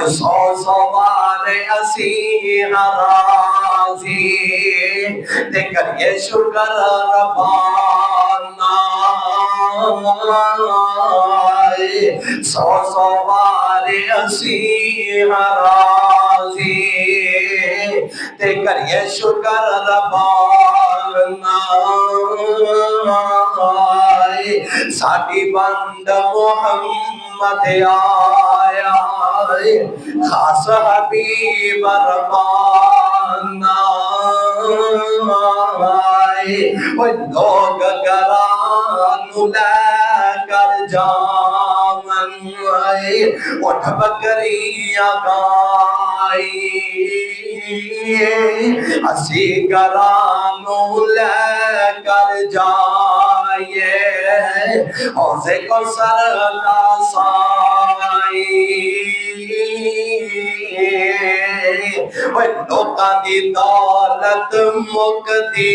سو سوار اسی راضی تے کریے شکر ربانا سو سوار اسی راضی تے کریے شکر ربانا ساڈی بند محمد آیا خاص حبیب ربانا لوگ گرانو لے کر جامن اٹھ بکریاں گائی اسی گرانو لے کر جائیے حوضے کو سر کا سائی لوکاں دی دولت مکدی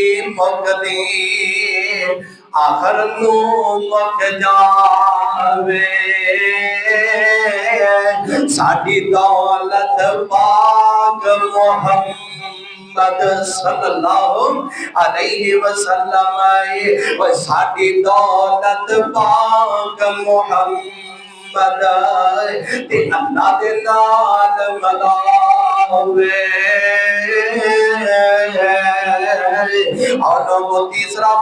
آخر نو مک جاوے ساڈی دولت پاک محمد صلی اللہ علیہ وسلم ساڈی دولت پاک محمد تے اللہ دے نال ملاوے اور وہ تیسرا